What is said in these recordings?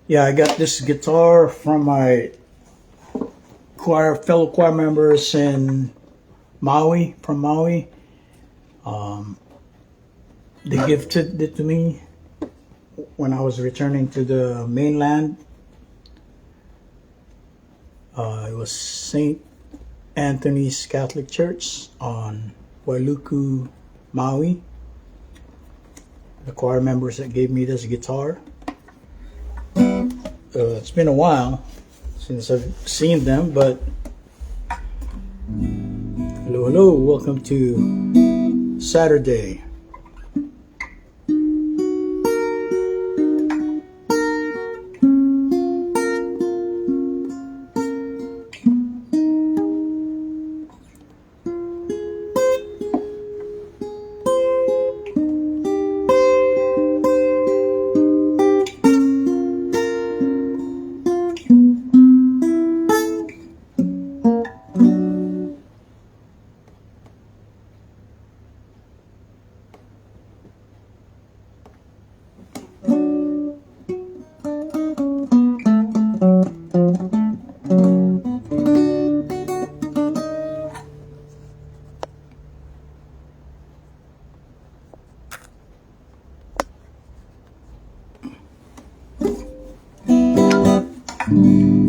Yeah, I got this guitar from my fellow choir members in Maui, from Maui. They gifted it to me when I was returning to the mainland. It was St. Anthony's Catholic Church on Wailuku, Maui. The choir members that gave me this guitar. It's been a while since I've seen them, but hello, welcome to Saturday.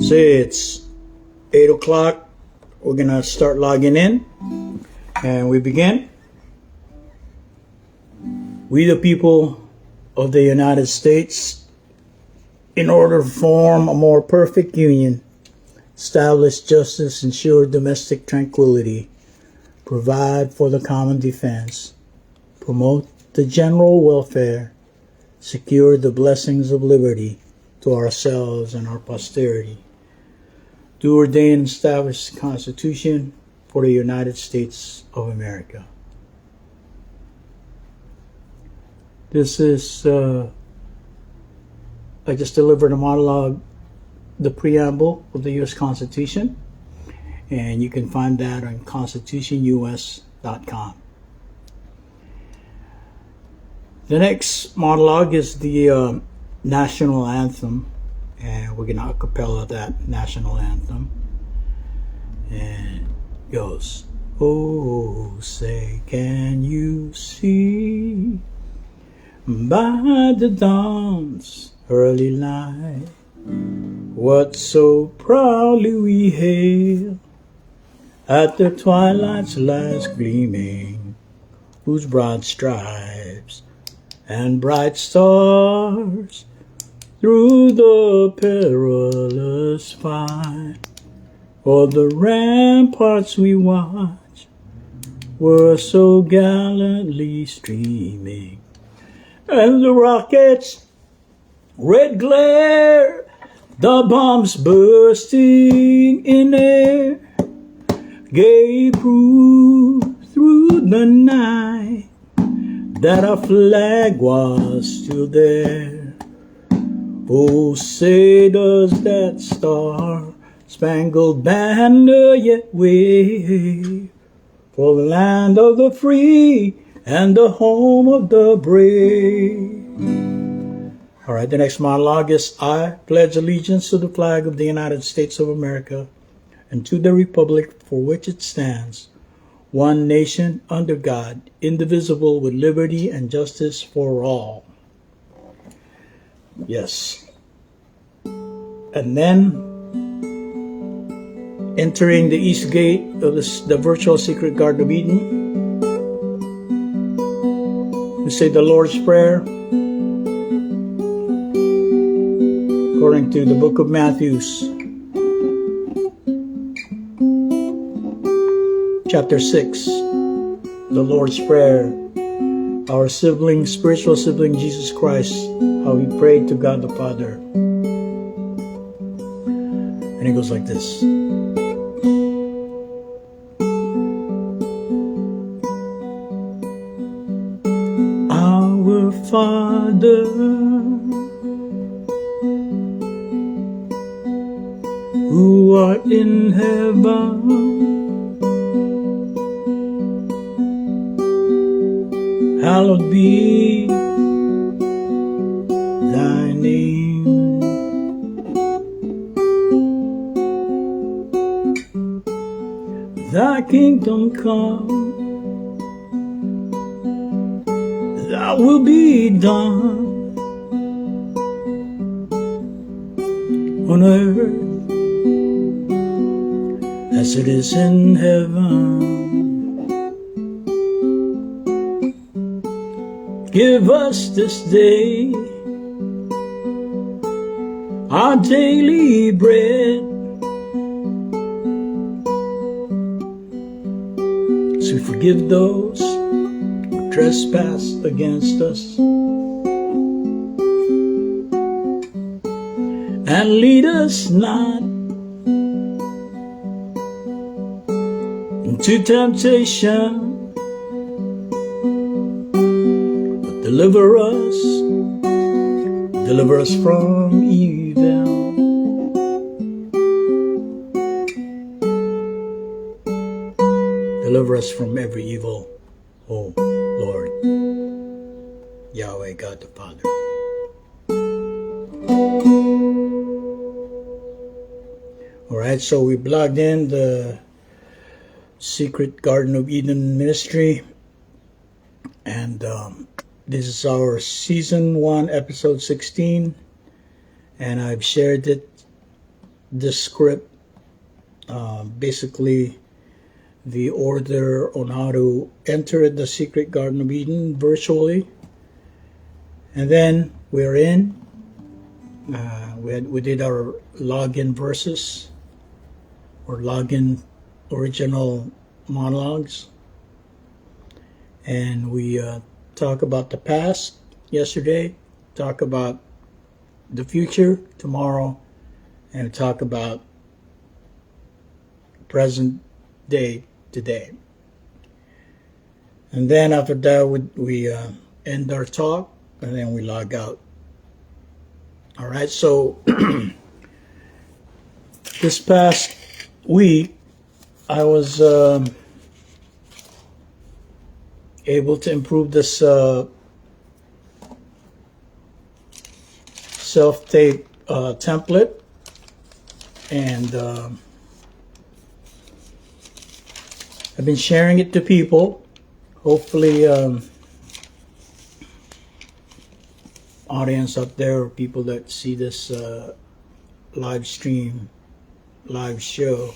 Say it's 8 o'clock. We're gonna start logging in, and we begin. We the people of the United States, in order to form a more perfect union, establish justice, ensure domestic tranquility, provide for the common defense, promote the general welfare, secure the blessings of liberty to ourselves and our posterity, do ordain and establish the Constitution for the United States of America. This is, I just delivered a monologue, the preamble of the U.S. Constitution, and you can find that on constitutionus.com. The next monologue is the national anthem, and we're gonna acapella that national anthem, and it goes, oh, say, can you see by the dawn's early light what so proudly we hail at the twilight's last gleaming, whose broad stripes and bright stars through the perilous fight o'er the ramparts we watch were so gallantly streaming, and the rockets' red glare, the bombs bursting in air, gave proof through the night that our flag was still there. Oh, say does that star-spangled banner yet wave for the land of the free and the home of the brave. All right, the next monologue is, I pledge allegiance to the flag of the United States of America and to the republic for which it stands, one nation under God, indivisible, with liberty and justice for all. Yes. And then, entering the east gate of the virtual secret Garden of Eden, we say the Lord's Prayer according to the book of Matthew, chapter 6, the Lord's Prayer. Our sibling, spiritual sibling, Jesus Christ, how he prayed to God the Father. And it goes like this. Our Father, who art in heaven, hallowed be thy name. kingdom come, thy will be done on earth as it is in heaven. Give us this day our daily bread, as we forgive those who trespass against us. And lead us not into temptation, but deliver us from evil. Deliver us from every evil, O Lord, Yahweh, God the Father. Alright, so we blogged in the Secret Garden of Eden ministry, and this is our season 1 episode 16, and I've shared this script, basically the order on how to enter the Secret Garden of Eden virtually. And then we're in, we did our login verses, or login original monologues, and we talk about the past yesterday, talk about the future tomorrow, and talk about present day today. And then after that we end our talk, and then we log out. All right, so this past week I was able to improve this self-tape template, and I've been sharing it to people. Hopefully audience up there, or people that see this live stream, live show,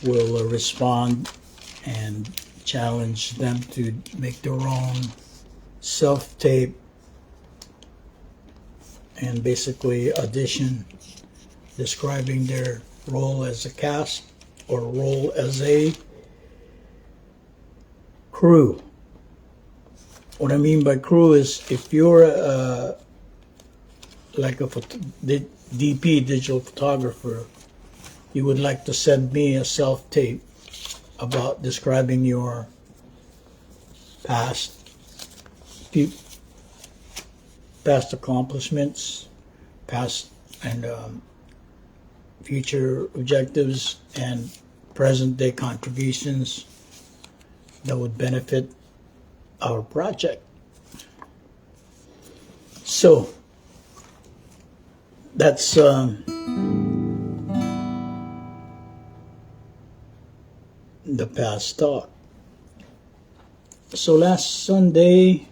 will respond and challenge them to make their own self-tape and basically audition describing their role as a cast or role as a crew. What I mean by crew is, if you're like a DP, digital photographer, you would like to send me a self-tape about describing your past accomplishments, past and future objectives, and present day contributions that would benefit our project. So that's the past talk. So last Sunday,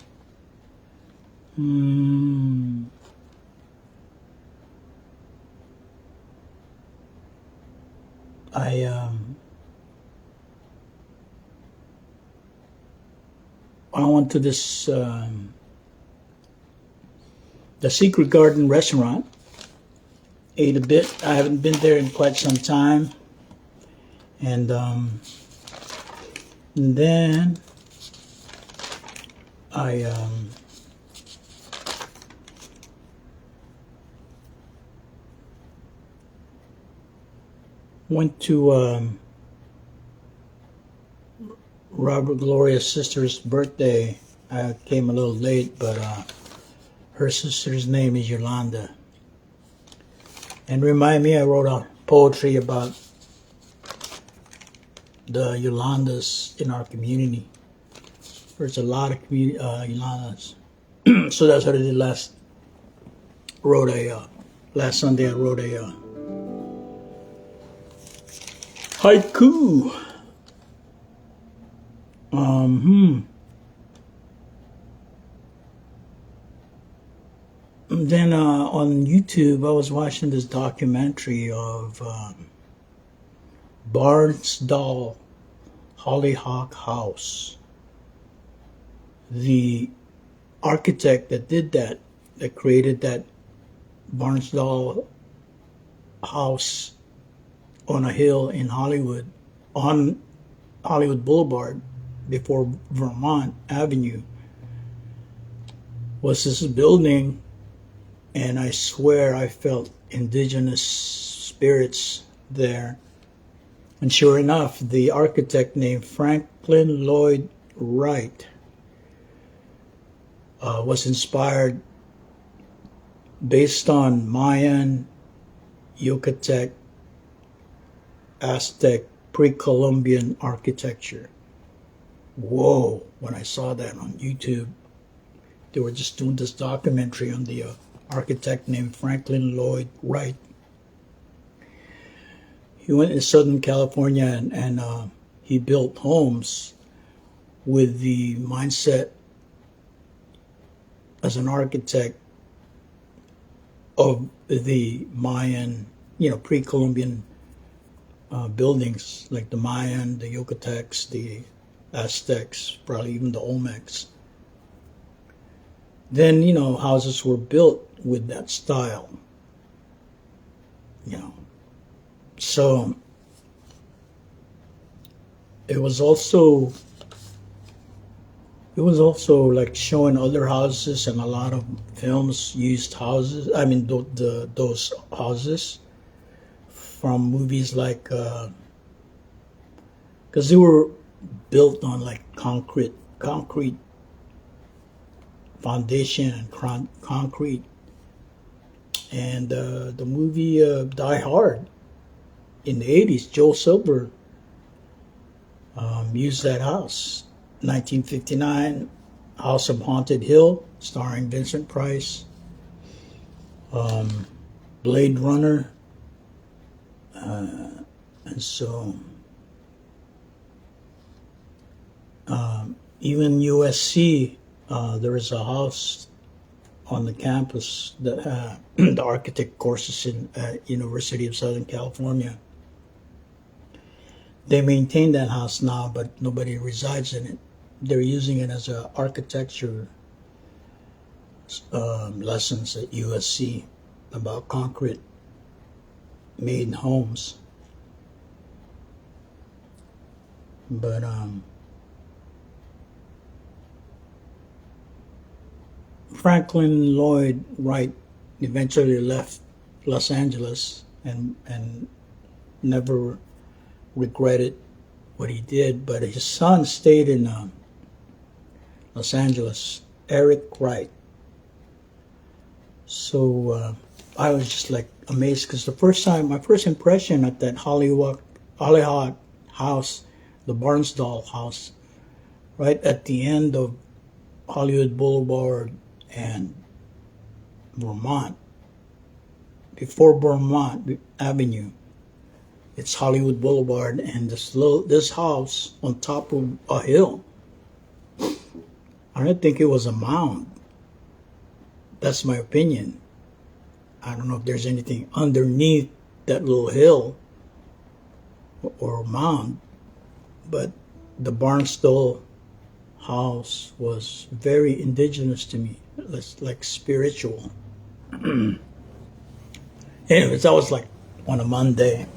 I went to this the Secret Garden restaurant, ate a bit. I haven't been there in quite some time, and then I went to Robert Gloria's sister's birthday. I came a little late, but her sister's name is Yolanda. And remind me, I wrote a poetry about the Yolandas in our community. There's a lot of Yolandas. So that's what I did last Sunday. I wrote a haiku And then on YouTube, I was watching this documentary of Barnsdall Hollyhock House. The architect that did that created that Barnsdall house on a hill in Hollywood, on Hollywood Boulevard, before Vermont Avenue, was this building, and I swear I felt indigenous spirits there. And sure enough, the architect named Franklin Lloyd Wright was inspired based on Mayan, Yucatec, Aztec, pre-Columbian architecture. Whoa, when I saw that on YouTube, they were just doing this documentary on the architect named Franklin Lloyd Wright. He went to Southern California and he built homes with the mindset as an architect of the Mayan, pre-Columbian buildings, like the Mayan, the Yucatecs, the Aztecs, probably even the Olmecs. Then, houses were built with that style, So it was also like showing other houses, and a lot of films used houses. I mean, those houses from movies like, because they were built on like concrete foundation and concrete. And the movie Die Hard in the 80s, Joe Silver used that house. 1959, House of Haunted Hill, starring Vincent Price. Blade Runner. And so even USC, there is a house on the campus that the architect courses in University of Southern California. They maintain that house now, but nobody resides in it. They're using it as a architecture lessons at USC about concrete made homes. But Franklin Lloyd Wright eventually left Los Angeles and never regretted what he did, but his son stayed in Los Angeles, Eric Wright. So I was just like amazed, because my first impression at that Hollyhock house, the Barnsdall house, right at the end of Hollywood Boulevard and Vermont, before Vermont Avenue, it's Hollywood Boulevard, and this house on top of a hill. I don't think it was a mound. That's my opinion. I don't know if there's anything underneath that little hill or mound, but the Barnsdall house was very indigenous to me. It's like spiritual. Anyways, that was like on a Monday.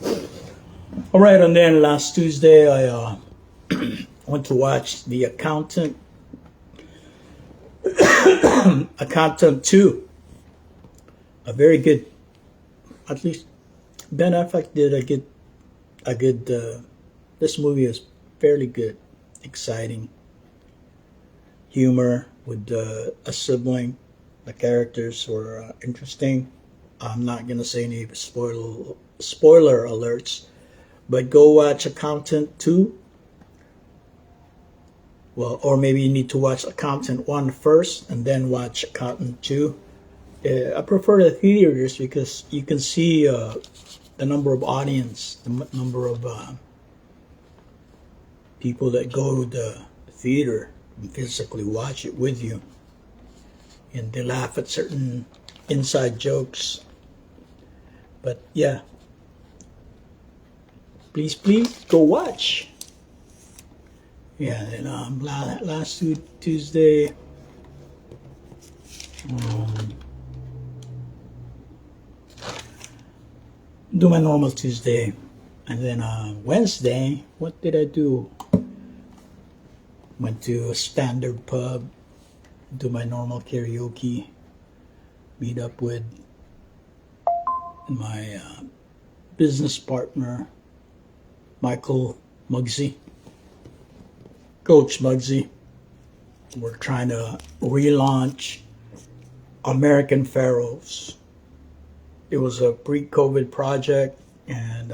All right, and then last Tuesday I went to watch The Accountant. Accountant 2. A very good, at least Ben Affleck did a good, this movie is fairly good, exciting, humor with a sibling. The characters were interesting. I'm not going to say any spoiler alerts, but go watch Accountant 2. Well, or maybe you need to watch Accountant 1 first and then watch Accountant 2. I prefer the theaters because you can see the number of audience, the number of people that go to the theater and physically watch it with you. And they laugh at certain inside jokes. But yeah, please go watch. Yeah, then last Tuesday, do my normal Tuesday, and then Wednesday, what did I do? Went to a standard pub, do my normal karaoke, meet up with my business partner, Michael Muggsy, Coach Muggsy. We're trying to relaunch American Pharaohs. It was a pre-COVID project, and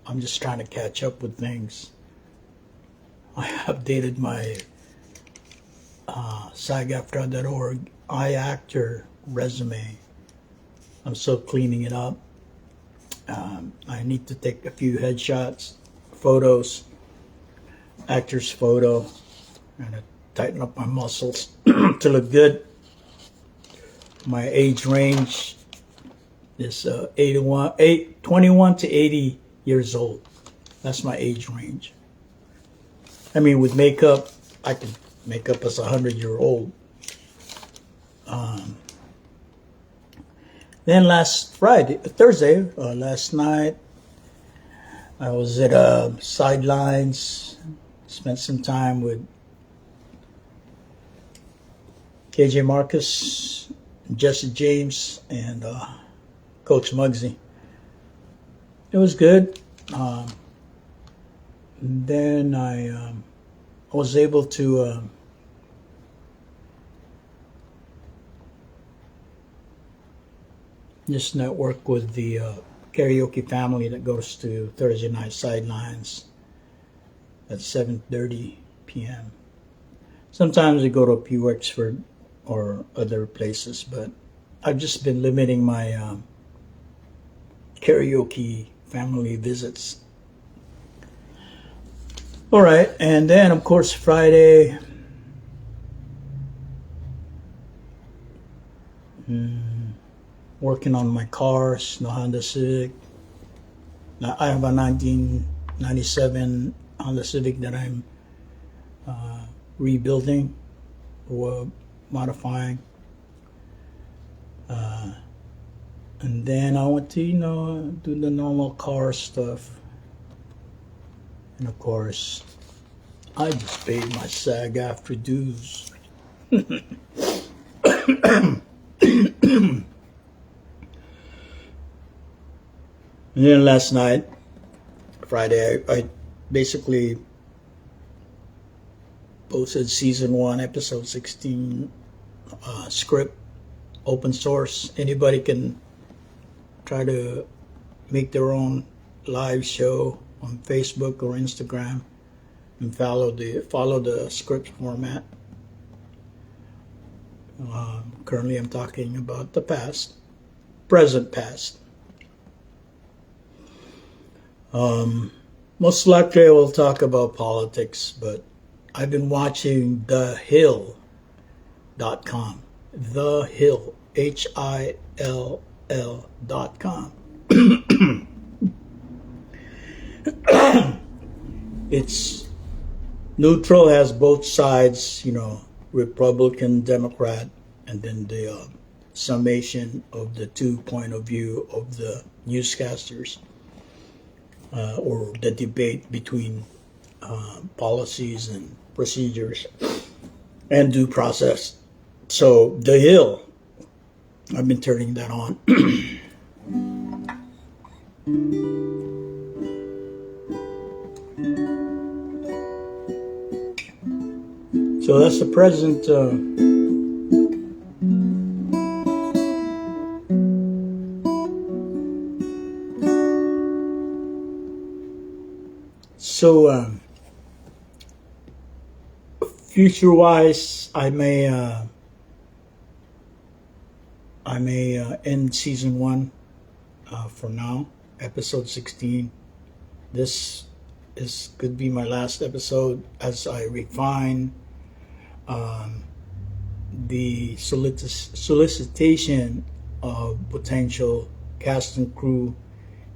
I'm just trying to catch up with things. I updated my SAGAFTRA.org iActor resume. I'm still cleaning it up. I need to take a few headshots, photos, actor's photo, and tighten up my muscles to look good. My age range is 21 to 80 years old. That's my age range. I mean, with makeup, I can make up as a 100-year-old. Then last Thursday, last night, I was at Sidelines, spent some time with KJ Marcus, Jesse James, and Coach Muggsy. It was good. Then I was able to just network with the karaoke family that goes to Thursday night Sidelines at 7:30 p.m. Sometimes we go to P. Wexford or other places, but I've just been limiting my karaoke family visits. All right, and then of course Friday, working on my cars, the Honda Civic. Now, I have a 1997 Honda Civic that I'm rebuilding or modifying. And then I want to, do the normal car stuff. And of course, I just paid my SAG-AFTRA dues. And then last night, Friday, I basically posted season 1, episode 16 script, open source. Anybody can try to make their own live show on Facebook or Instagram and follow the script format. Currently, I'm talking about the past, present, past. Most likely I will talk about politics, but I've been watching thehill.com. The Hill, HILL.com. It's neutral, has both sides, Republican, Democrat, and then the summation of the two point of view of the newscasters. Or the debate between policies and procedures and due process. So The Hill, I've been turning that on. So that's the present. So future-wise, I may end season 1 for now, episode 16. This could be my last episode as I refine the solicitation of potential cast and crew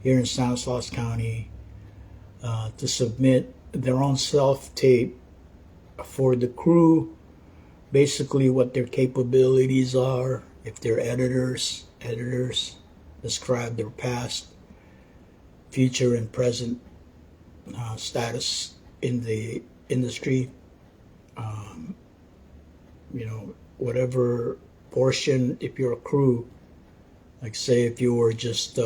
here in Stanislaus County to submit their own self-tape for the crew, basically what their capabilities are, if they're editors, describe their past, future, and present status in the industry. You know, whatever portion, if you're a crew, like say if you were just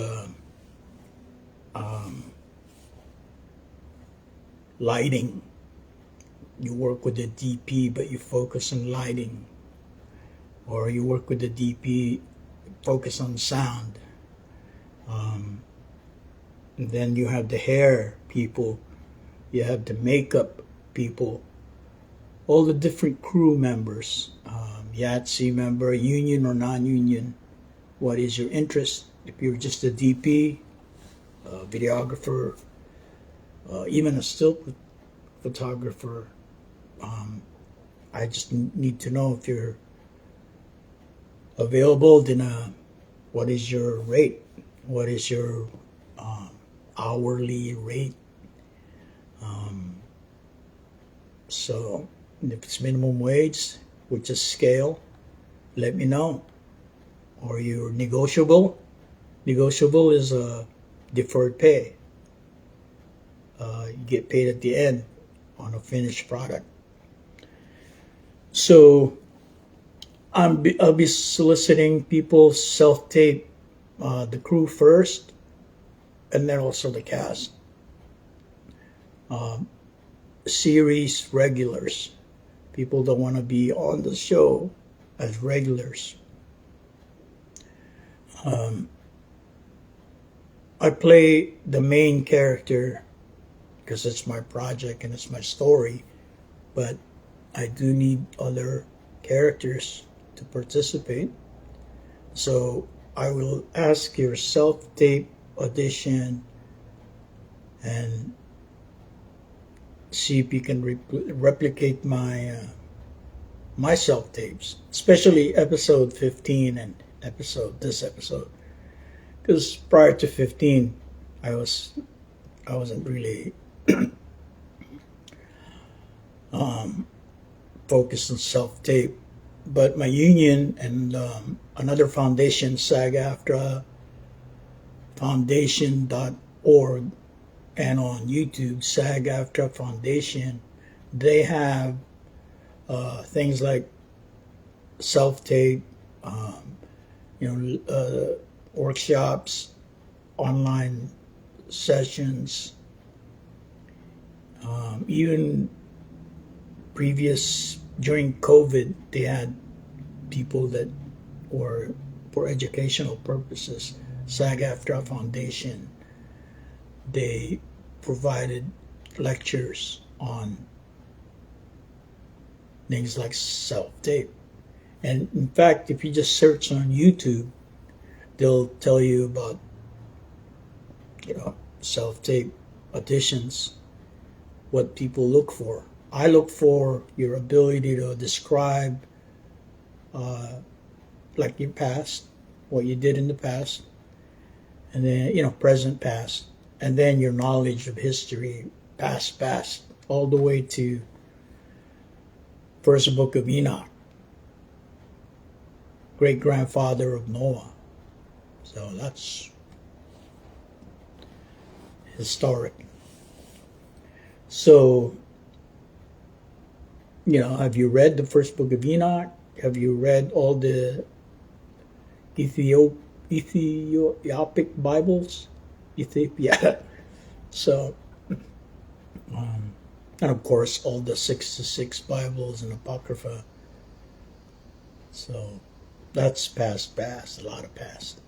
lighting, you work with the DP but you focus on lighting, or you work with the DP, focus on sound. And then you have the hair people, you have the makeup people, all the different crew members, YATC member, union or non-union. What is your interest? If you're just a DP, videographer, even a still photographer, I just need to know if you're available. Then what is your rate? What is your hourly rate? So if it's minimum wage, which is scale, let me know. Or you're negotiable. Negotiable is a deferred pay. You get paid at the end on a finished product. So I'll be soliciting people self-tape, the crew first, and then also the cast. Series regulars, people that want to be on the show as regulars. I play the main character because it's my project and it's my story, but I do need other characters to participate. So I will ask your self-tape audition and see if you can replicate my my self-tapes, especially episode 15 and this episode, because prior to 15 I wasn't really focused on self-tape. But my union and another foundation, SAG-AFTRA foundation.org, and on YouTube, SAG-AFTRA Foundation, they have things like self-tape, workshops, online sessions, even during COVID, they had people that were for educational purposes. SAG-AFTRA Foundation, they provided lectures on things like self-tape. And in fact, if you just search on YouTube, they'll tell you about, self-tape auditions, what people look for. I look for your ability to describe like your past, what you did in the past, and then, present, past, and then your knowledge of history, past, all the way to first book of Enoch, great-grandfather of Noah. So that's historic. So, have you read the first book of Enoch? Have you read all the Ethiopic Bibles? Ethiopia. So, and of course, all the 66 Bibles and Apocrypha. So, that's past, a lot of past.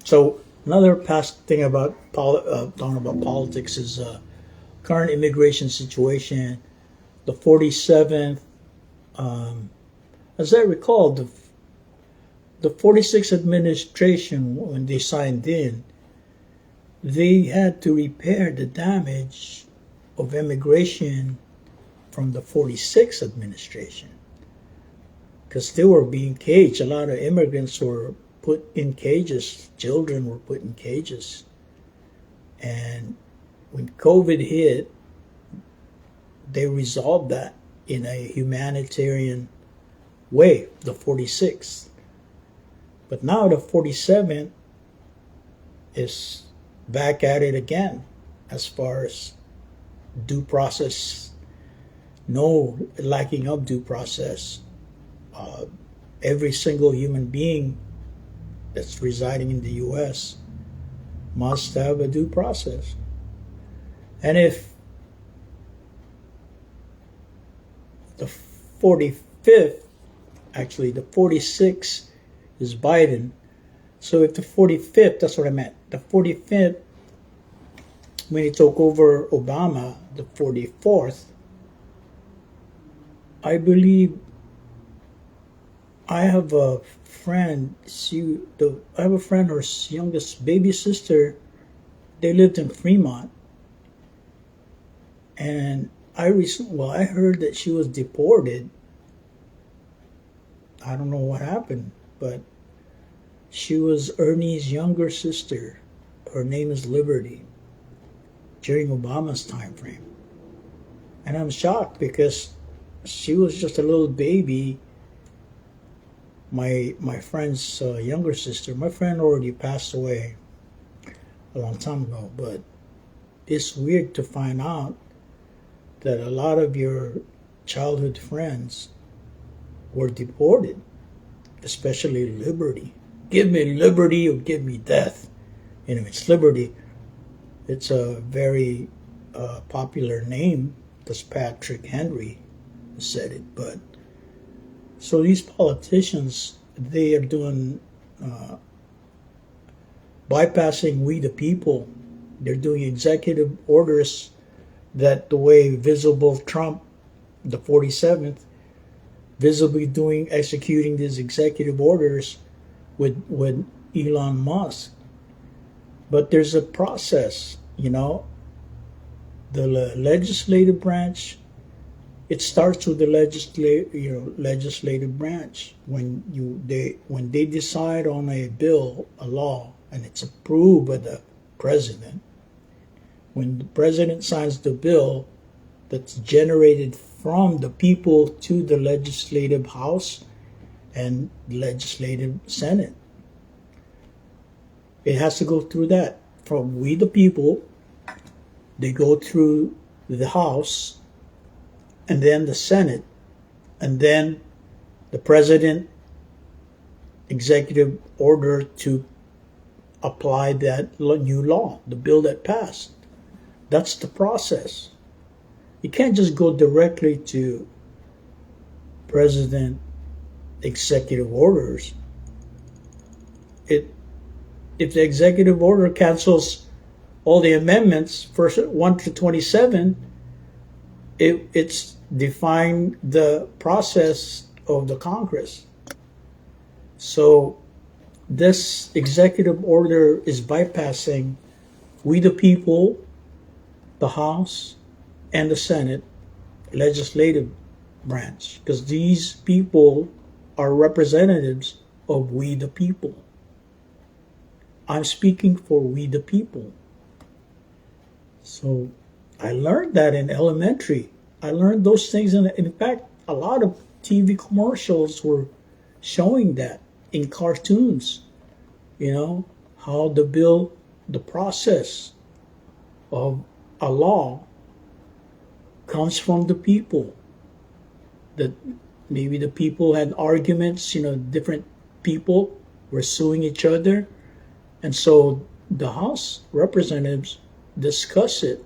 So, another past thing about talking about politics is current immigration situation. The 47th, as I recall, the 46th administration, when they signed in, they had to repair the damage of immigration from the 46th administration. because they were being caged. A lot of immigrants were put in cages. Children were put in cages. And when COVID hit, they resolved that in a humanitarian way, the 46th. But now the 47th is back at it again as far as due process, no lacking of due process. Every single human being that's residing in the U.S. must have a due process. And if the 45th, actually the 46th is Biden, so if the 45th, that's what I meant, the 45th, when he took over Obama, the 44th, I believe I have a friend, her youngest baby sister, they lived in Fremont. And I heard that she was deported. I don't know what happened, but she was Ernie's younger sister. Her name is Liberty, during Obama's time frame. And I'm shocked because she was just a little baby. My friend's younger sister, my friend already passed away a long time ago, but it's weird to find out that a lot of your childhood friends were deported, especially Liberty. Give me liberty or give me death. And if it's Liberty, it's a very popular name, because Patrick Henry said it. But so these politicians, they are doing bypassing we the people. They're doing executive orders that the way visible Trump, the 47th, visibly executing these executive orders with Elon Musk. But there's a process, the legislative branch. It starts with the legislative branch. When they decide on a bill, a law, and it's approved by the president. When the president signs the bill, that's generated from the people to the legislative house and legislative senate. It has to go through that. From we the people, they go through the house, and then the senate, and then the president executive order to apply that new law, the bill that passed. That's the process. You can't just go directly to president executive orders. If the executive order cancels all the amendments, first 1 to 27, it's defying the process of the Congress. So this executive order is bypassing we the people, the House, and the Senate legislative branch, because these people are representatives of we the people. I'm speaking for we the people. So I learned that in elementary. I learned those things. In fact, a lot of TV commercials were showing that in cartoons, how the process of a law comes from the people. That maybe the people had arguments, different people were suing each other. And so the House representatives discuss it.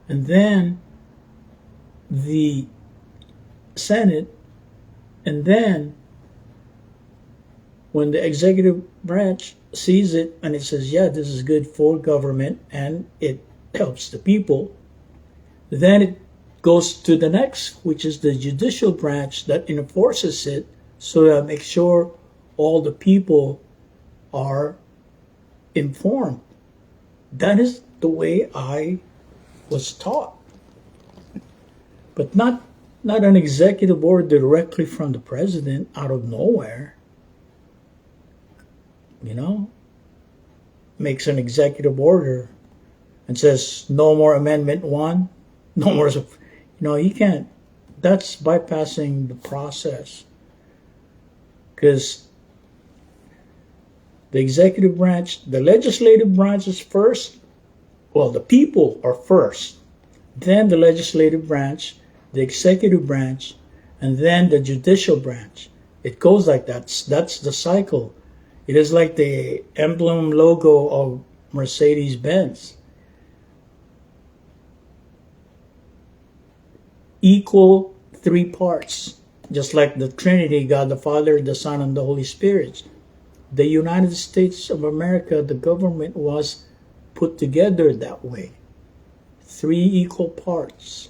And then the Senate, and then when the executive branch sees it and it says, yeah, this is good for government and it helps the people, then it goes to the next, which is the judicial branch that enforces it, so that makes sure all the people are informed. That is the way I was taught. But not not an executive order directly from the president out of nowhere, you know, makes an executive order and says no more amendment 1, no more, you know, you can't, that's bypassing the process. Because the executive branch, the legislative branch is first. Well, the people are first, then the legislative branch, the executive branch, and then the judicial branch. It goes like that. That's the cycle. It is like the emblem logo of Mercedes-Benz. Equal 3 parts, just like the Trinity, God the Father, the Son, and the Holy Spirit. The United States of America, the government was put together that way. 3 equal parts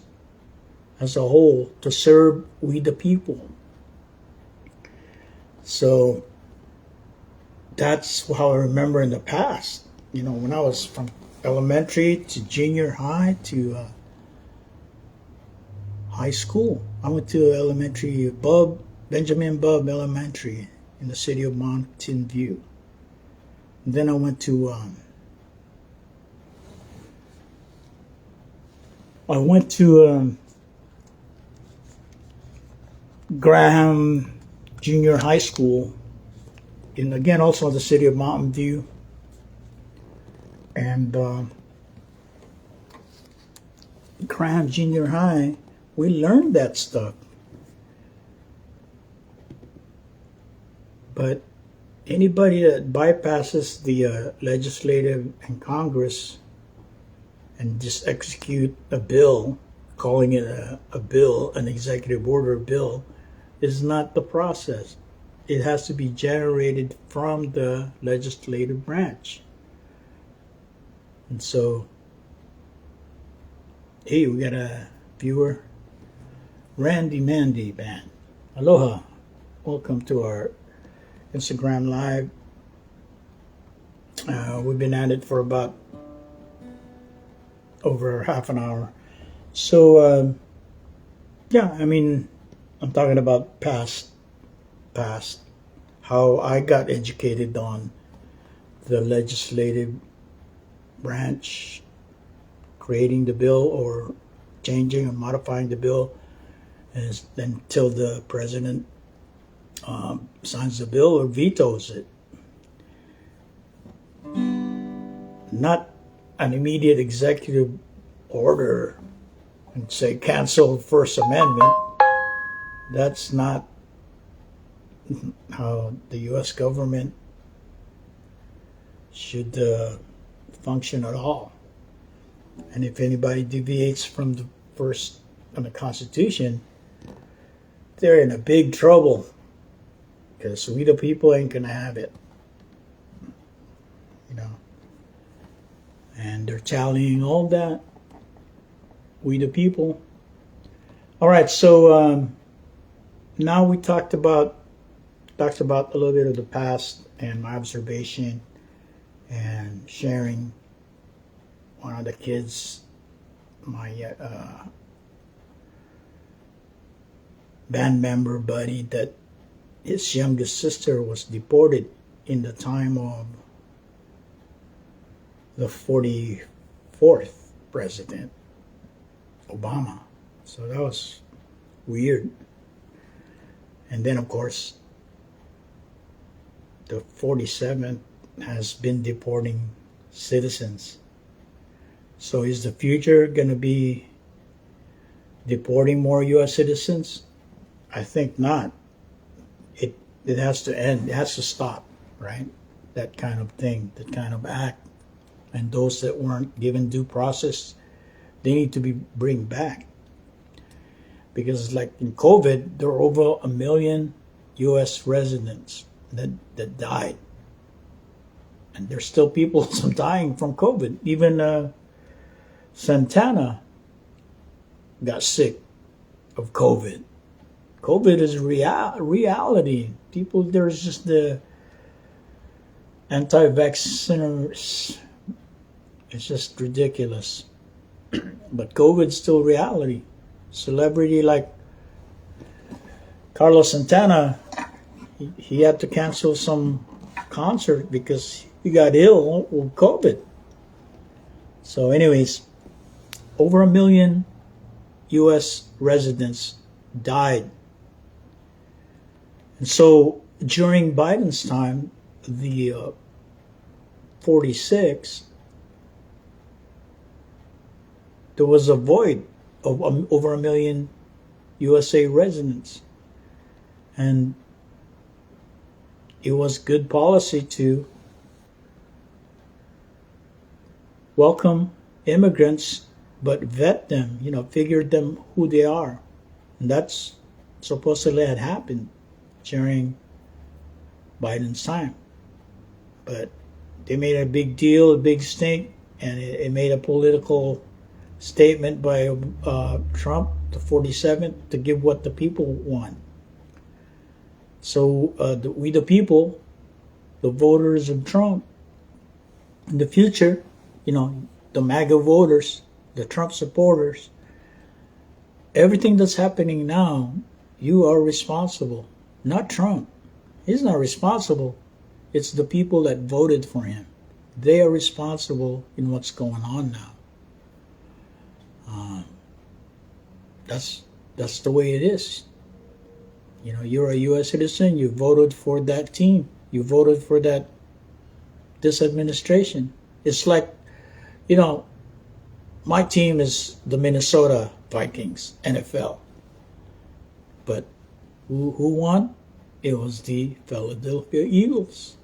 as a whole to serve we the people. So that's how I remember in the past. You know, when I was from elementary to junior high to high school. I went to elementary, Benjamin Bubb Elementary in the city of Mountain View. And then I went to Graham Junior High School, in again also in the city of Mountain View. And Graham Junior High, we learned that stuff. But anybody that bypasses the legislative and Congress and just execute a bill, calling it a bill, an executive order bill, is not the process. It has to be generated from the legislative branch. And so, hey, we got a viewer, Randy Mandy Band. Aloha. Welcome to our Instagram Live. We've been at it for about over half an hour. So, yeah, I mean, I'm talking about past, how I got educated on the legislative branch creating the bill or changing or modifying the bill until the president signs the bill or vetoes it. Not an immediate executive order and say cancel First Amendment. That's not how the U.S. government should function at all. And if anybody deviates from the first on the Constitution, they're in a big trouble, because we the people ain't gonna have it, you know. And they're tallying all that. We the people. All right, so now we talked about a little bit of the past and my observation and sharing. One of the kids, my band member buddy, that his youngest sister was deported in the time of the 44th president, Obama. So that was weird. And then, of course, the 47th has been deporting citizens. So is the future going to be deporting more U.S. citizens? I think not. It has to end. It has to stop, right? That kind of thing, that kind of act. And those that weren't given due process, they need to be bring back. Because like in COVID, there were over 1 million U.S. residents that died. And there's still people dying from COVID. Even Santana got sick of COVID. COVID is reality. People, there's just the anti-vacciners. It's just ridiculous. But COVID's still reality. Celebrity like Carlos Santana, he had to cancel some concert because he got ill with COVID. So anyways, over 1 million U.S. residents died. And so during Biden's time, the 46, there was a void of over 1 million USA residents. And it was good policy to welcome immigrants, but vet them, figure them who they are. And that's supposedly had happened during Biden's time. But they made a big deal, a big stink, and it made a political statement by Trump, the 47th, to give what the people want. So we the people, the voters of Trump, in the future, the MAGA voters, the Trump supporters, everything that's happening now, you are responsible. Not Trump. He's not responsible. It's the people that voted for him. They are responsible in what's going on now. That's the way it is. You're a U.S. citizen. You voted for that team. You voted for this administration. It's like, my team is the Minnesota Vikings, NFL. But who won? It was the Philadelphia Eagles.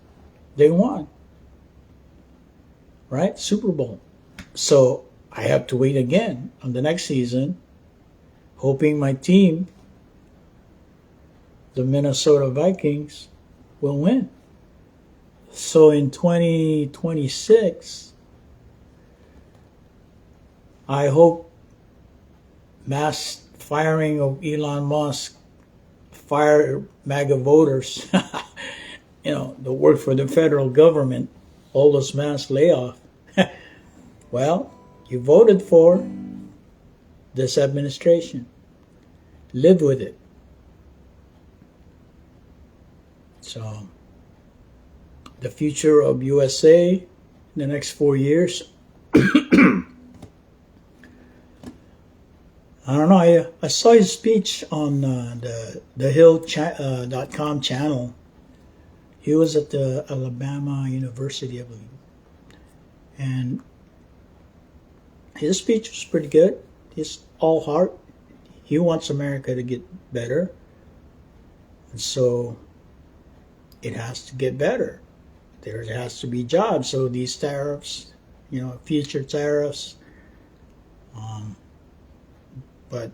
They won. Right? Super Bowl. So I have to wait again on the next season, hoping my team, the Minnesota Vikings, will win. So in 2026, I hope mass firing of Elon Musk, fire MAGA voters, that work for the federal government, all those mass layoff. Well, you voted for this administration. Live with it. So, the future of USA in the next 4 years, I don't know. I saw his speech on the Hill.com channel. He was at the Alabama University, I believe. And his speech was pretty good. He's all heart. He wants America to get better. And so it has to get better. There has to be jobs. So these tariffs, future tariffs, but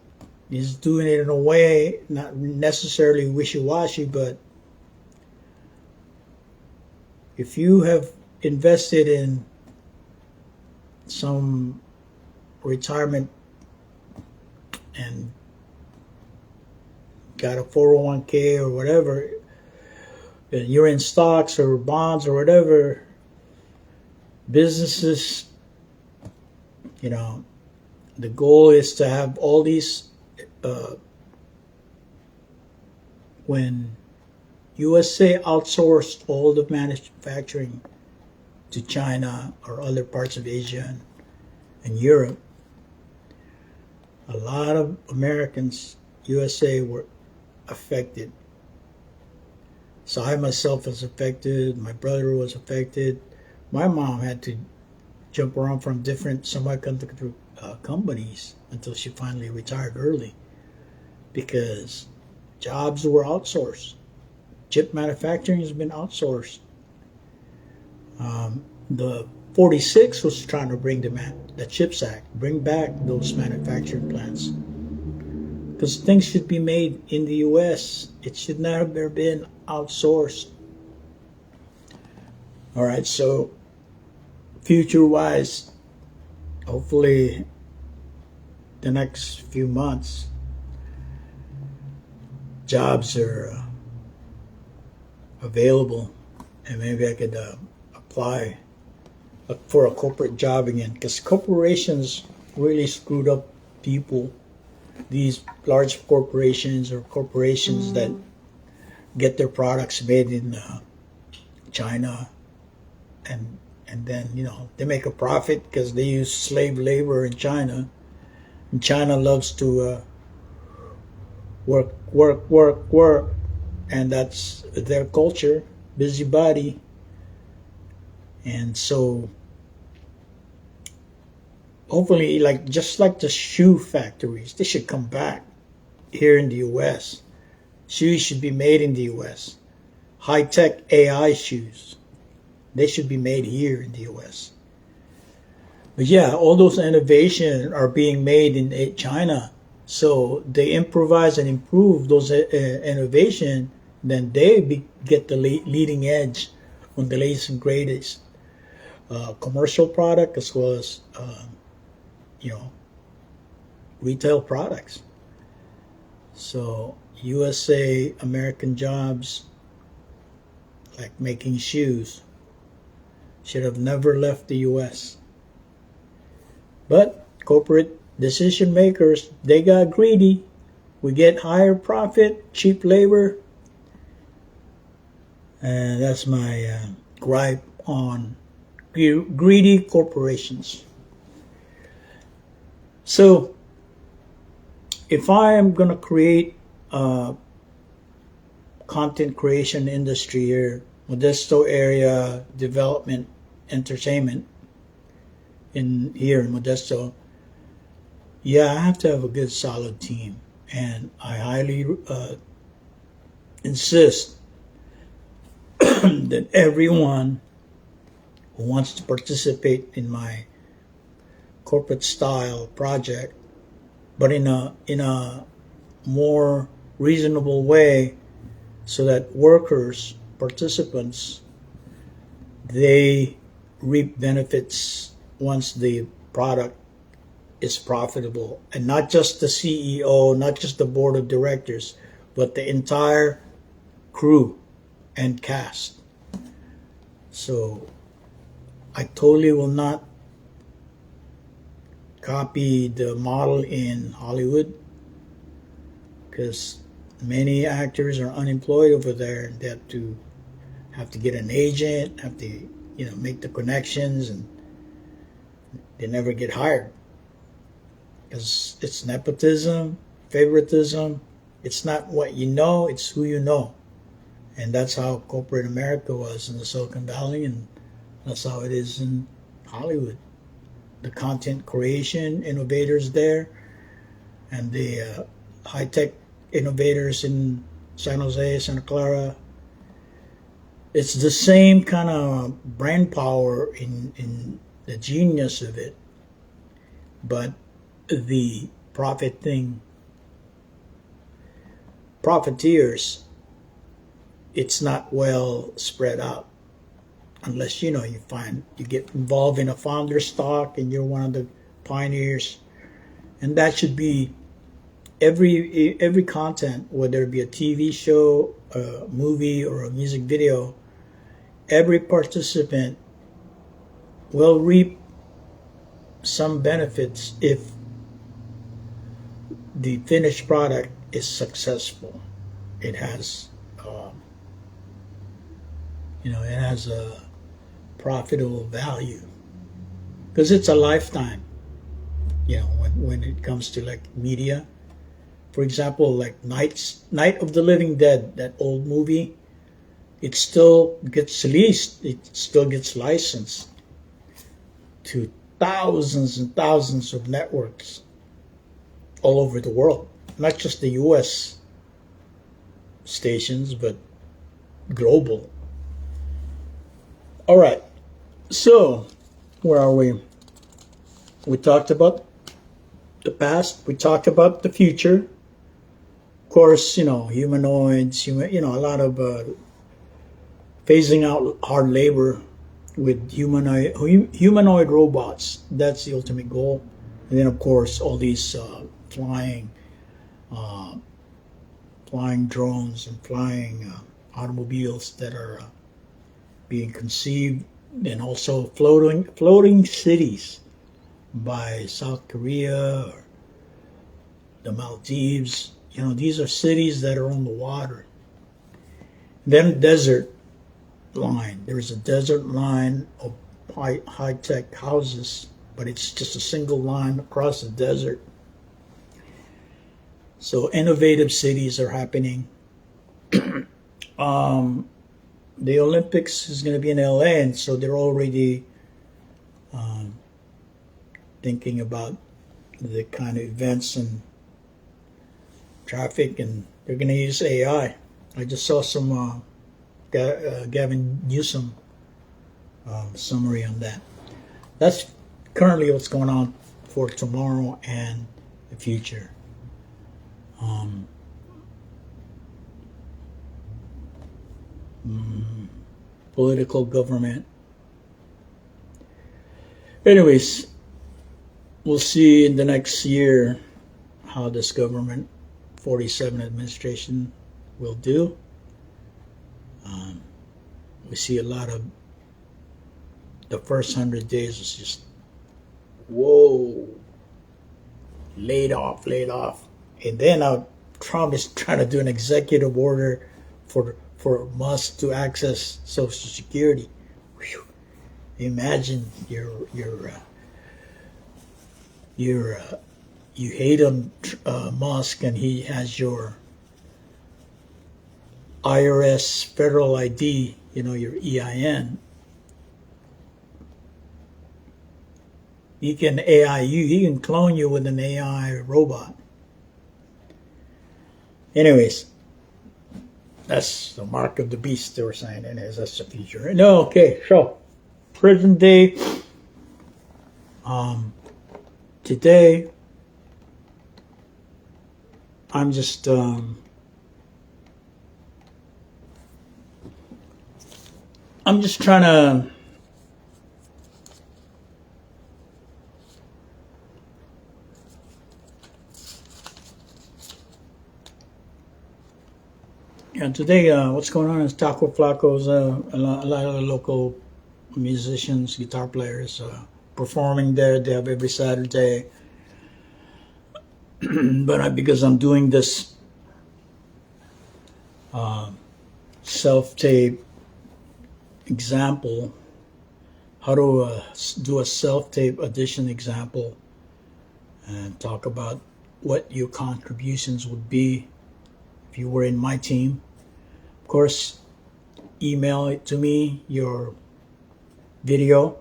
he's doing it in a way, not necessarily wishy-washy, but if you have invested in some retirement and got a 401k or whatever, and you're in stocks or bonds or whatever, businesses, the goal is to have all these, when USA outsourced all the manufacturing to China or other parts of Asia and Europe, a lot of Americans, USA, were affected. So I myself was affected, my brother was affected, my mom had to jump around from different semiconductor companies until she finally retired early because jobs were outsourced. Chip manufacturing has been outsourced. The 46 was trying to bring the CHIPS Act, bring back those manufacturing plants. Because things should be made in the U.S. It should never have been outsourced. All right, so future-wise, hopefully the next few months, jobs are available, and maybe I could apply for a corporate job again, because corporations really screwed up people these large corporations or corporations that get their products made in China, and then they make a profit because they use slave labor in China, and China loves to work, and that's their culture, busybody. And so hopefully, just like the shoe factories, they should come back here in the US. Shoes should be made in the US. High-tech AI shoes, they should be made here in the US. But yeah, all those innovations are being made in China. So they improvise and improve those innovation, then they get the leading edge on the latest and greatest commercial product, as well as retail products. So USA, American jobs, like making shoes, should have never left the US. But corporate decision makers, they got greedy. We get higher profit, cheap labor. And that's my gripe on greedy corporations. So if I am going to create a content creation industry here, Modesto area development entertainment here in Modesto, yeah, I have to have a good solid team, and I highly insist that everyone who wants to participate in my corporate style project, but in a more reasonable way, so that workers, participants, they reap benefits once the product is profitable, and not just the CEO, not just the board of directors, but the entire crew and cast. So I totally will not copy the model in Hollywood, because many actors are unemployed over there. They have to get an agent, have to make the connections, and they never get hired because it's nepotism, favoritism. It's not what you know, it's who you know. And that's how corporate America was in the Silicon Valley, and that's how it is in Hollywood. The content creation innovators there, and the high-tech innovators in San Jose, Santa Clara, it's the same kind of brain power in the genius of it, but the profiteers, it's not well spread out, unless you get involved in a founder stock and you're one of the pioneers. And that should be every content, whether it be a TV show, a movie, or a music video. Every participant will reap some benefits if the finished product is successful. It has it has a profitable value, because it's a lifetime. When it comes to like media, for example, like Night of the Living Dead, that old movie, it still gets leased, it still gets licensed to thousands and thousands of networks all over the world, not just the US stations, but global. All right, so where are we? We talked about the past, we talked about the future. Of course, humanoids, a lot of phasing out hard labor with humanoid robots. That's the ultimate goal. And then, of course, all these flying drones and flying automobiles that are being conceived, and also floating cities by South Korea, or the Maldives. You know, these are cities that are on the water. Then desert line. There's a desert line of high-tech houses, but it's just a single line across the desert. So innovative cities are happening. The Olympics is going to be in LA, and so they're already thinking about the kind of events and traffic, and they're going to use AI. I just saw some Gavin Newsom summary on that. That's currently what's going on for tomorrow and the future. Political government. Anyways, we'll see in the next year how this government 47 administration will do. We see a lot of the first 100 days is just whoa, laid off, and then Trump is trying to do an executive order for Musk to access Social Security. Whew. Imagine you hate him, Musk, and he has your IRS federal ID, you know, your EIN. He can AI you. He can clone you with an AI robot. Anyways, that's the mark of the beast, they were saying. Anyways, that's the future. No, okay, so present day. Today, I'm just trying to today what's going on is Taco Flaco's a lot of the local musicians, guitar players performing there. They have every Saturday. But because I'm doing this self-tape example, how to do a self-tape audition example and talk about what your contributions would be if you were in my team. Of course, email it to me, your video,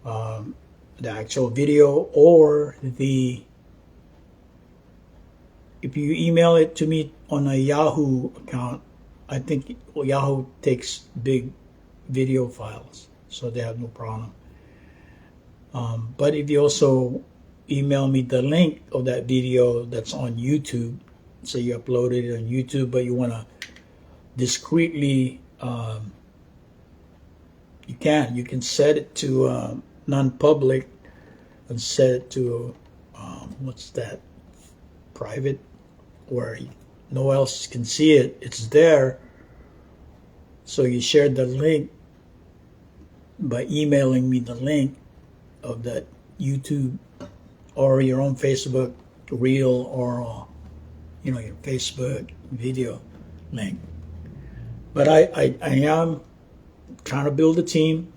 the actual video, or if you email it to me on a Yahoo account, I think Yahoo takes big video files, so they have no problem. But if you also email me the link of that video that's on YouTube, so you uploaded it on YouTube, but you want to discreetly, you can set it to non-public and set it to what's that, private, where no one else can see it. It's there, so you share the link by emailing me the link of that YouTube or your own Facebook reel, or your Facebook video link. But I am trying to build a team,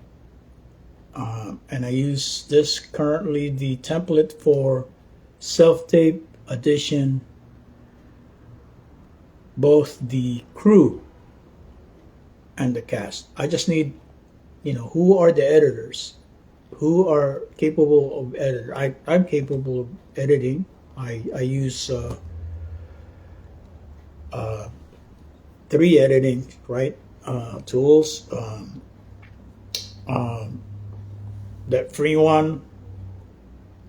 and I use this currently, the template for self-tape audition, both the crew and the cast. I just need, who are the editors, who are capable of editing. I'm capable of editing. I use 3 editing tools. That free one,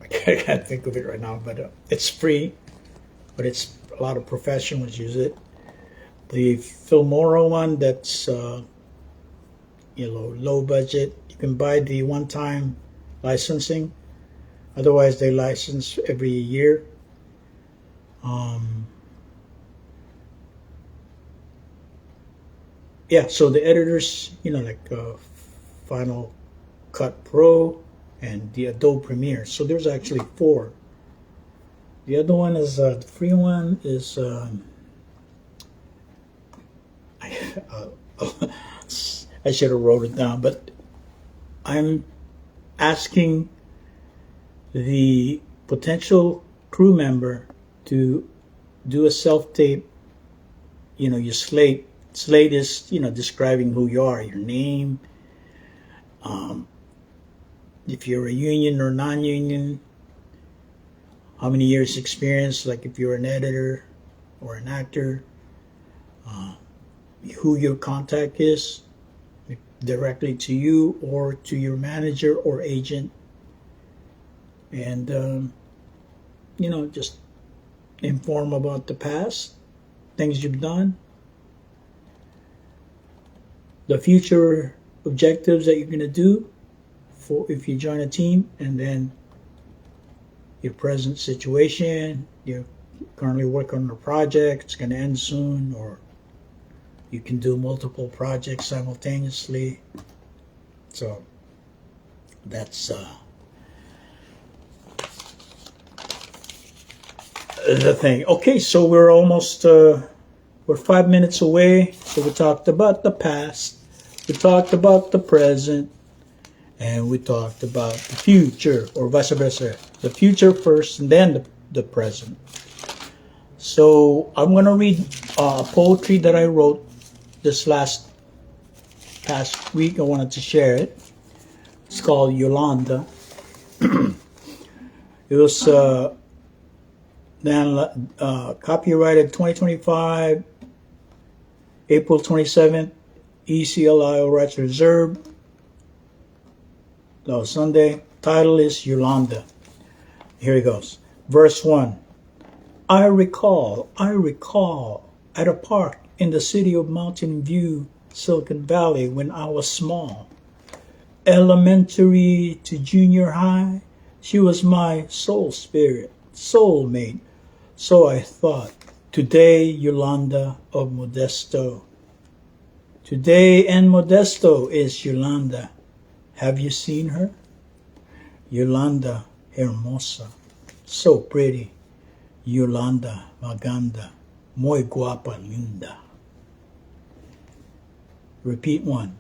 I can't think of it right now, but it's free, but it's a lot of professionals use it. The Filmora one, that's low budget. You can buy the one-time licensing. Otherwise, they license every year. So the editors, like Final Cut Pro and the Adobe Premiere. So there's actually 4. The other one is the free one is I should have wrote it down, but I'm asking the potential crew member to do a self-tape. You know, your slate is, you know, describing who you are, your name, if you're a union or non-union, how many years experience, like if you're an editor or an actor, who your contact is, directly to you or to your manager or agent, and you know, just inform about the past, things you've done, the future objectives that you're going to do for if you join a team, and then your present situation. You're currently working on a project, it's going to end soon, or you can do multiple projects simultaneously. So that's the thing. Okay, so we're almost we're 5 minutes away. So we talked about the past, we talked about the present, and we talked about the future, or vice versa. The future first and then the present. So I'm going to read poetry that I wrote this past week. I wanted to share it. It's called Yolanda. It was then copyrighted 2025, April 27th, ECLI, all rights reserved. That was Sunday. Title is Yolanda. Here it goes. Verse 1. I recall at a park in the city of Mountain View, Silicon Valley, when I was small. Elementary to junior high, she was my soul spirit, soulmate. So I thought, today Yolanda of Modesto. Today in Modesto is Yolanda. Have you seen her? Yolanda hermosa, so pretty. Yolanda maganda, muy guapa linda. Repeat one.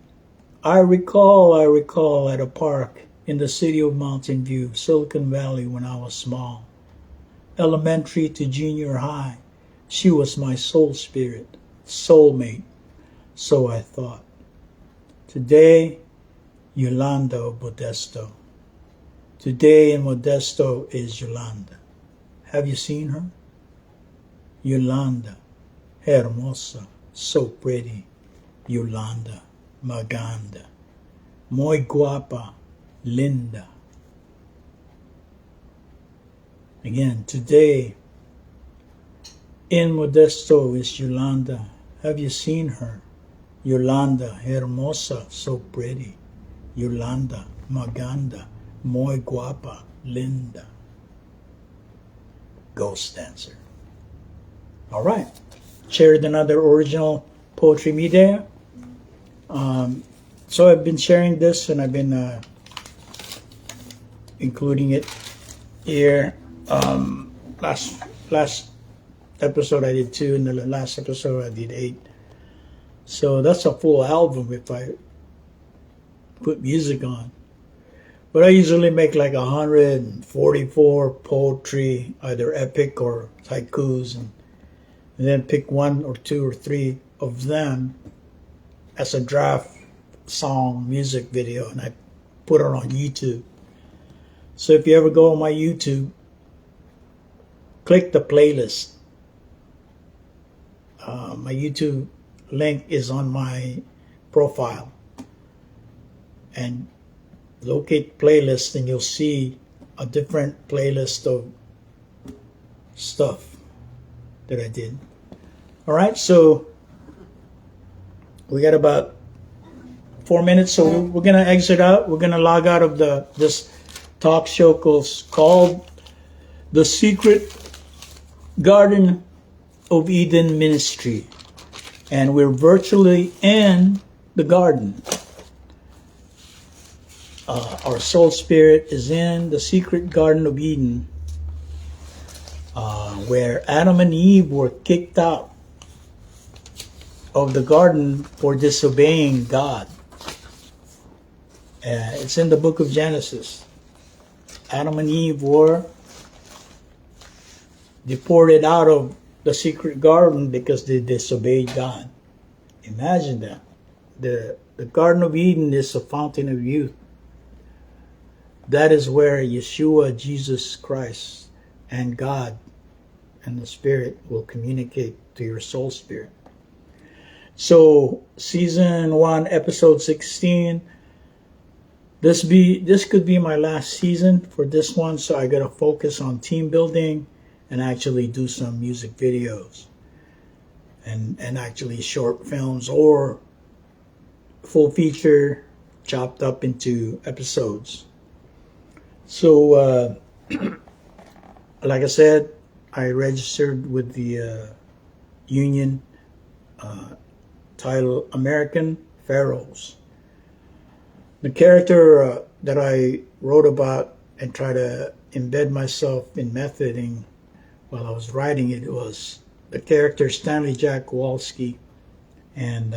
I recall at a park in the city of Mountain View, Silicon Valley, when I was small. Elementary to junior high, she was my soul spirit, soulmate. So I thought. Today, Yolanda of Modesto. Today in Modesto is Yolanda. Have you seen her? Yolanda, hermosa, so pretty. Yolanda, maganda, muy guapa, linda. Again, today in Modesto is Yolanda. Have you seen her? Yolanda, hermosa, so pretty. Yolanda, maganda, muy guapa, linda. Ghost dancer. All right. Shared another original poetry media. So I've been sharing this, and I've been including it here. Last episode I did 2, and the last episode I did 8. So that's a full album if I put music on. But I usually make like 144 poetry, either epic or haikus, and then pick 1 or 2 or 3 of them as a draft song music video, and I put it on YouTube. So if you ever go on my YouTube, click the playlist. My YouTube link is on my profile, and locate playlist, and you'll see a different playlist of stuff that I did. All right, so we got about 4 minutes, so we're gonna exit out. We're gonna log out of this talk show called The Secret Garden of Eden Ministry, and we're virtually in the garden. Our soul spirit is in the secret Garden of Eden. where Adam and Eve were kicked out of the garden for disobeying God. It's in the book of Genesis. Adam and Eve were deported out of the secret garden because they disobeyed God. Imagine that. The Garden of Eden is a fountain of youth. That is where Yeshua, Jesus Christ, and God and the Spirit will communicate to your soul spirit. So, season 1, episode 16. This could be my last season for this one, so I gotta focus on team building and actually do some music videos and actually short films or full feature chopped up into episodes. So, like I said, I registered with the union titled American Pharaohs. The character that I wrote about and try to embed myself in methoding while I was writing it was the character Stanley Jack Kowalski, and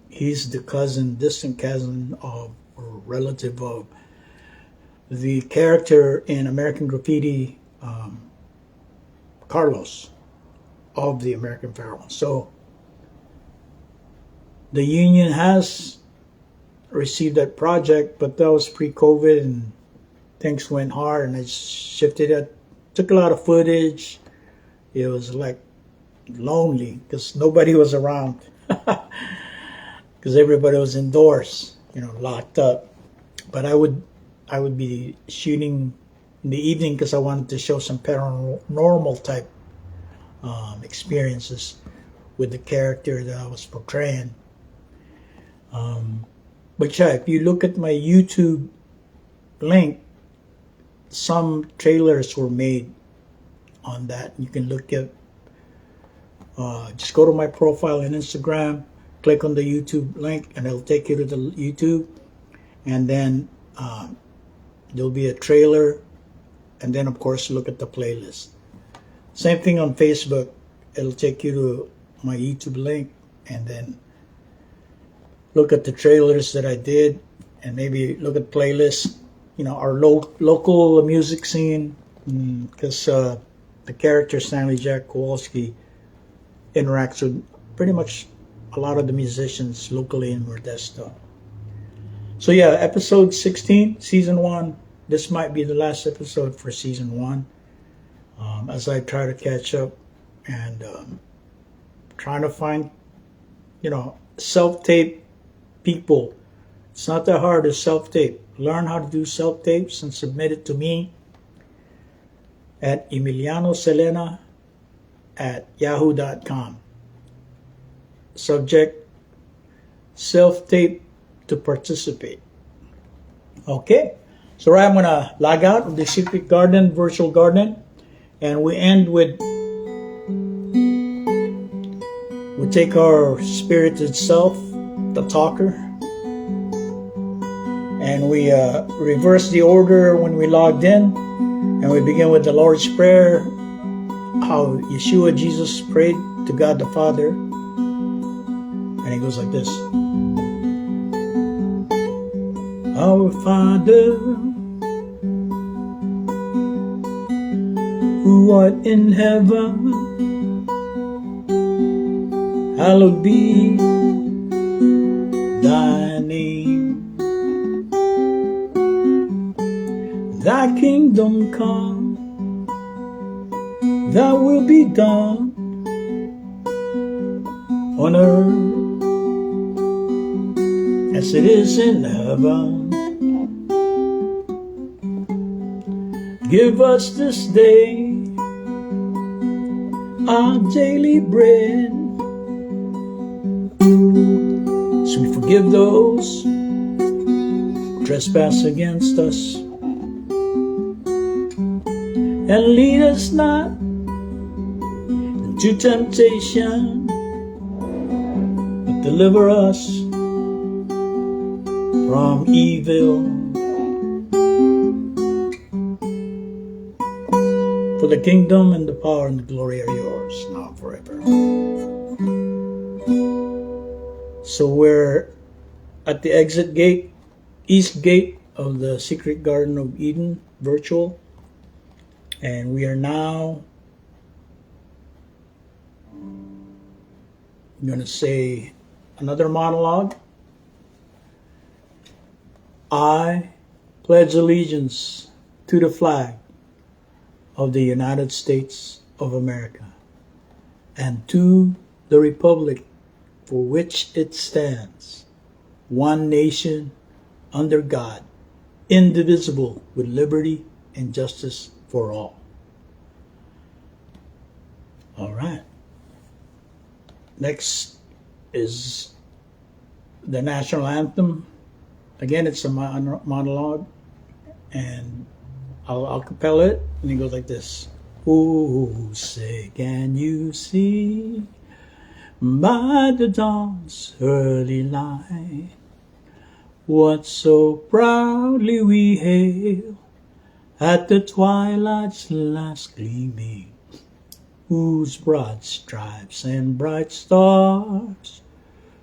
he's the distant cousin of or relative of the character in American Graffiti, Carlos of the American Pharaoh. So the union has received that project, but that was pre-COVID and things went hard, and I shifted it. Took a lot of footage. It was like lonely because nobody was around because everybody was indoors, locked up. But I would be shooting in the evening because I wanted to show some paranormal type experiences with the character that I was portraying. But yeah, if you look at my YouTube link, some trailers were made on that. You can look at, just go to my profile on Instagram, click on the YouTube link, and it'll take you to the YouTube. And then there'll be a trailer. And then, of course, look at the playlist. Same thing on Facebook. It'll take you to my YouTube link. And then look at the trailers that I did. And maybe look at playlists. Our local music scene, because the character Stanley Jack Kowalski interacts with pretty much a lot of the musicians locally in Modesto. So yeah, episode 16, season 1. This might be the last episode for season 1, as I try to catch up and trying to find, self-tape people. It's not that hard to self-tape. Learn how to do self-tapes and submit it to me at emilianoselena@yahoo.com. Subject, self-tape to participate. Okay, so I'm going to log out of the Secret Garden, Virtual Garden, and we end with, we take our spirited self, the talker, and we reverse the order when we logged in, and we begin with the Lord's Prayer, how Yeshua Jesus prayed to God the Father, and it goes like this. Our Father, who art in heaven, hallowed be thy name. Thy kingdom come, thy will be done on earth as it is in heaven. Give us this day our daily bread, so we forgive those who trespass against us. And lead us not into temptation, but deliver us from evil. For For the kingdom and the power and the glory are yours, now and forever. So we're at the exit gate, east gate of the Secret Garden of Eden virtual. And we are now going to say another monologue. I pledge allegiance to the flag of the United States of America and to the republic for which it stands, one nation under God, indivisible, with liberty and justice for all. All right. Next is the national anthem. Again, it's a monologue, and I'll acapella it, and it goes like this. Oh, say, can you see by the dawn's early light what so proudly we hail at the twilight's last gleaming, whose broad stripes and bright stars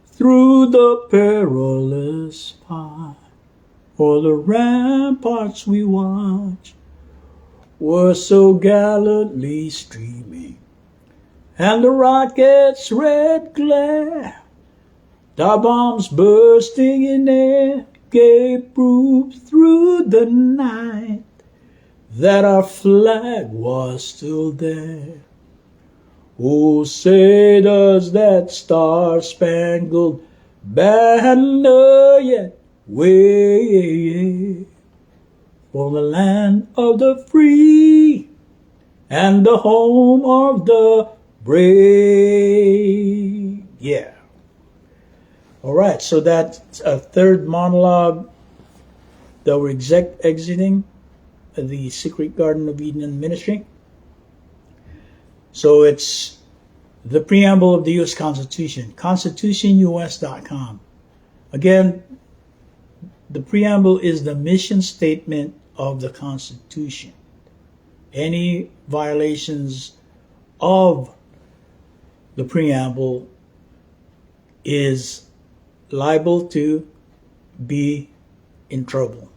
through the perilous path o'er the ramparts we watch were so gallantly streaming, and the rockets' red glare, the bombs bursting in air, gave proof through the night that our flag was still there. Oh, say does that star-spangled banner yet wave for the land of the free and the home of the brave? Yeah. All right, so that's a third monologue that we're exiting the Secret Garden of Eden ministry. So it's the preamble of the U.S. Constitution, constitutionus.com. Again, the preamble is the mission statement of the Constitution. Any violations of the preamble is liable to be in trouble.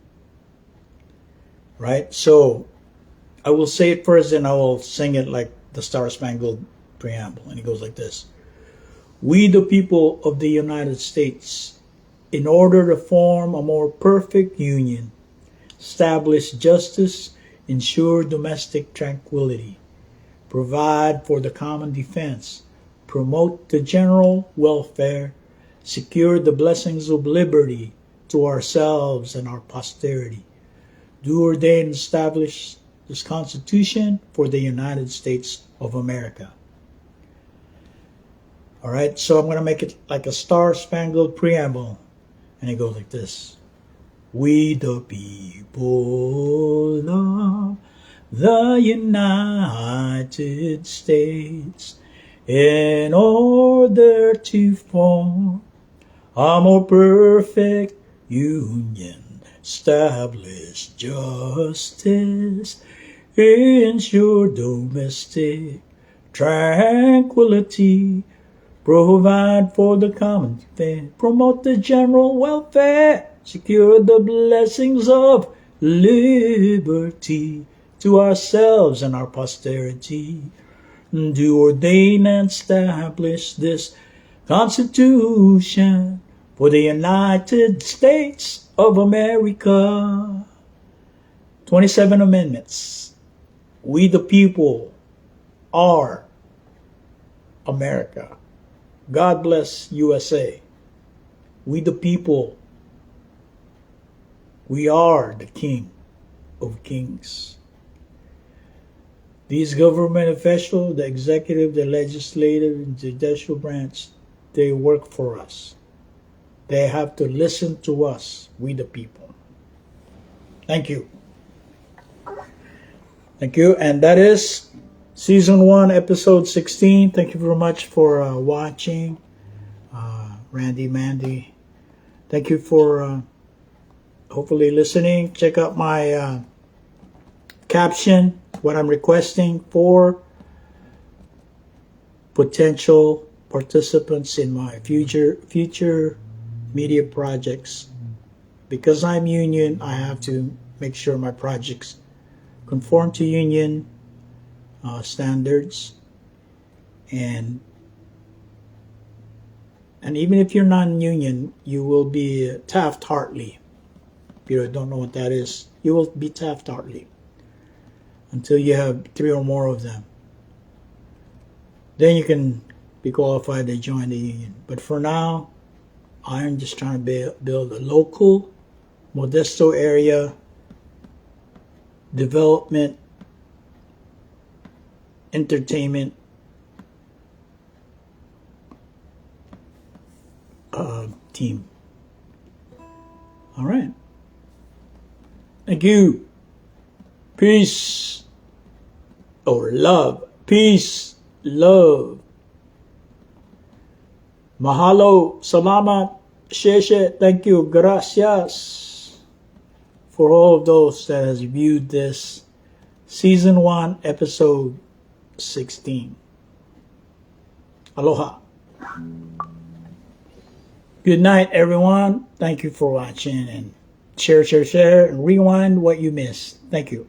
Right? So I will say it first, and I will sing it like the Star-Spangled Preamble. And it goes like this. We, the people of the United States, in order to form a more perfect union, establish justice, ensure domestic tranquility, provide for the common defense, promote the general welfare, secure the blessings of liberty to ourselves and our posterity, do ordain and establish this Constitution for the United States of America. All right, so I'm going to make it like a Star-Spangled Preamble, and it goes like this. We the people of the United States, in order to form a more perfect union, establish justice, ensure domestic tranquility, provide for the common defense, promote the general welfare, secure the blessings of liberty to ourselves and our posterity, do ordain and establish this Constitution for the United States of America. 27 amendments. We the people are America. God bless USA. We the people, we are the King of Kings. These government officials, the executive, the legislative, and judicial branch, they work for us. They have to listen to us, we the people. Thank you. Thank you. And that is Season 1, Episode 16. Thank you very much for watching. Randy, Mandy. Thank you for hopefully listening. Check out my caption what I'm requesting for potential participants in my future media projects. Because I'm union, I have to make sure my projects conform to union standards, and even if you're non-union, you will be Taft-Hartley. If you don't know what that is, you will be Taft-Hartley until you have 3 or more of them. Then you can be qualified to join the union. But for now, I'm just trying to build a local Modesto area development, entertainment team. All right. Thank you. Peace or love. Peace, love. Mahalo, salamat, sheshe, thank you, gracias for all of those that has viewed this season 1, episode 16. Aloha. Good night, everyone. Thank you for watching, and share, and rewind what you missed. Thank you.